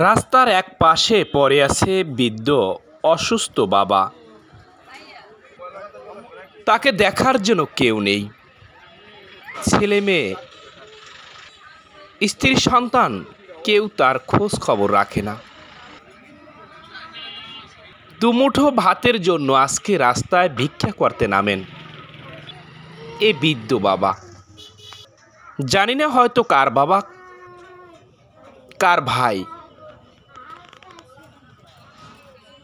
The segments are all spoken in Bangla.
রাস্তার এক পাশে পড়ে আছে বৃদ্ধ অসুস্থ বাবা। তাকে দেখার জন্য কেউ নেই। ছেলে মেয়ে, স্ত্রী, সন্তান কেউ তার খোঁজ খবর রাখে না। দুমুঠো ভাতের জন্য আজকে রাস্তায় ভিক্ষা করতে নামেন এ বৃদ্ধ বাবা। জানি না হয়তো কার বাবা, কার ভাই,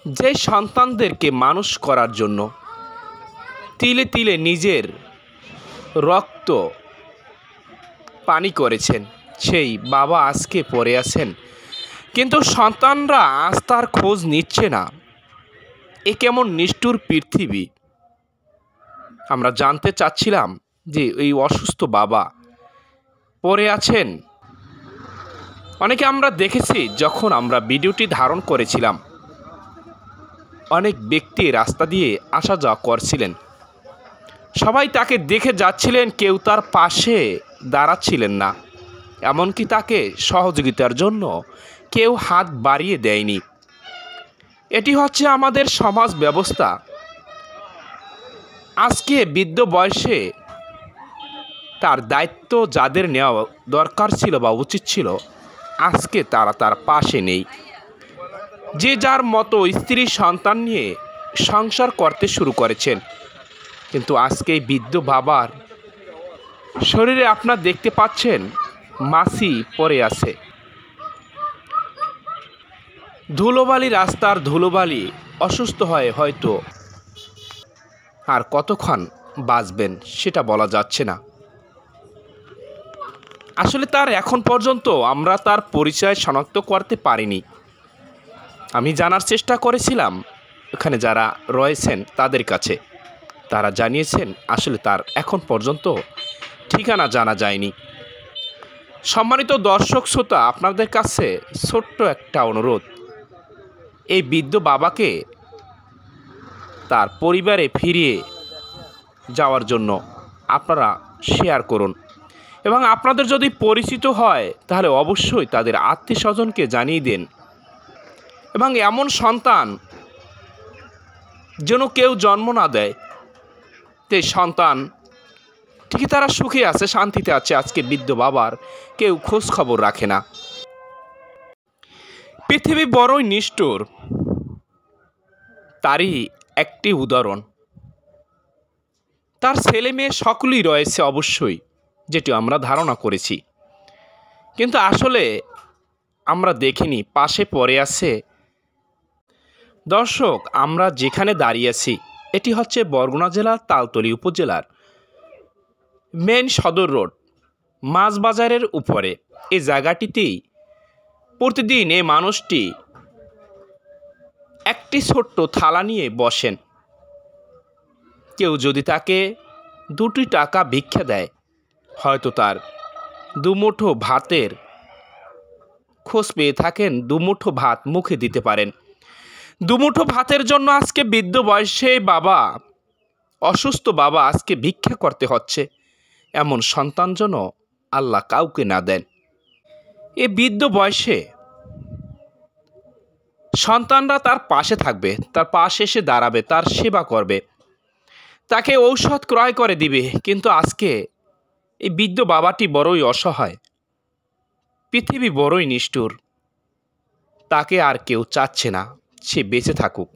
যে সন্তানদেরকে মানুষ করার জন্য তিলে তিলে নিজের রক্ত পানি করেছেন, সেই বাবা আজকে পড়ে আছেন, কিন্তু সন্তানরা আজ তার খোঁজ নিচ্ছে না। এ কেমন নিষ্ঠুর পৃথিবী। আমরা জানতে চাচ্ছিলাম যে এই অসুস্থ বাবা পড়ে আছেন। অনেকে আমরা দেখেছি, যখন আমরা ভিডিওটি ধারণ করেছিলাম, অনেক ব্যক্তি রাস্তা দিয়ে আসা যাওয়া করছিলেন, সবাই তাকে দেখে যাচ্ছিলেন, কেউ তার পাশে দাঁড়াচ্ছিলেন না, এমনকি তাকে সহযোগিতার জন্য কেউ হাত বাড়িয়ে দেয়নি। এটি হচ্ছে আমাদের সমাজ ব্যবস্থা। আজকে বৃদ্ধ বয়সে তার দায়িত্ব যাদের নেওয়া দরকার ছিল বা উচিত ছিল, আজকে তারা তার পাশে নেই। যে যার মতো স্ত্রী সন্তান নিয়ে সংসার করতে শুরু করেছেন, কিন্তু আজকে বৃদ্ধ বাবার শরীরে আপনারা দেখতে পাচ্ছেন মাছি পড়ে আছে। ধুলোবালি, রাস্তার ধুলোবালি, অসুস্থ হয়ে হয়তো আর কতক্ষণ বাঁচবেন সেটা বলা যাচ্ছে না। আসলে তার এখন পর্যন্ত আমরা তার পরিচয় শনাক্ত করতে পারিনি। আমি জানার চেষ্টা করেছিলাম এখানে যারা রয়েছেন তাদের কাছে, তারা জানিয়েছেন আসলে তার এখন পর্যন্ত ঠিকানা জানা যায়নি। সম্মানিত দর্শক শ্রোতা, আপনাদের কাছে ছোট্ট একটা অনুরোধ, এই বৃদ্ধ বাবাকে তার পরিবারে ফিরিয়ে যাওয়ার জন্য আপনারা শেয়ার করুন, এবং আপনাদের যদি পরিচিত হয় তাহলে অবশ্যই তাদের আত্মীয় স্বজনকে জানিয়ে দিন। এবং এমন সন্তান যেন কেউ জন্ম না দেয়, তে সন্তান ঠিকই তারা সুখে আছে, শান্তিতে আছে, আজকে বৃদ্ধ বাবার কেউ খোঁজ খবর রাখে না। পৃথিবী বড়ই নিষ্ঠুর, তারই একটি উদাহরণ। তার ছেলে মেয়ে সকলেই রয়েছে অবশ্যই, যেটি আমরা ধারণা করেছি, কিন্তু আসলে আমরা দেখিনি পাশে পড়ে আছে। দর্শক, আমরা যেখানে দাঁড়িয়ে আছি এটি হচ্ছে বরগুনা জেলার তালতলী উপজেলার মেন সদর রোড, মাছ বাজারের উপরে। এই জায়গাটিতেই প্রতিদিন এই মানুষটি একটি ছোট্ট থালা নিয়ে বসেন। কেউ যদি তাকে 2টি টাকা ভিক্ষা দেয়, হয়তো তার দুমুঠো ভাতের খোঁজ পেয়ে থাকেন, দুমুঠো ভাত মুখে দিতে পারেন। দুমুঠো ভাতের জন্য আজকে বৃদ্ধ বয়সে বাবা, অসুস্থ বাবা আজকে ভিক্ষা করতে হচ্ছে। এমন সন্তান যেন আল্লাহ কাউকে না দেন। এ বৃদ্ধ বয়সে সন্তানরা তার পাশে থাকবে, তার পাশে এসে দাঁড়াবে, তার সেবা করবে, তাকে ঔষধ ক্রয় করে দিবে, কিন্তু আজকে এই বৃদ্ধ বাবাটি বড়ই অসহায়। পৃথিবী বড়ই নিষ্ঠুর, তাকে আর কেউ চাচ্ছে না সে বেঁচে থাকুক।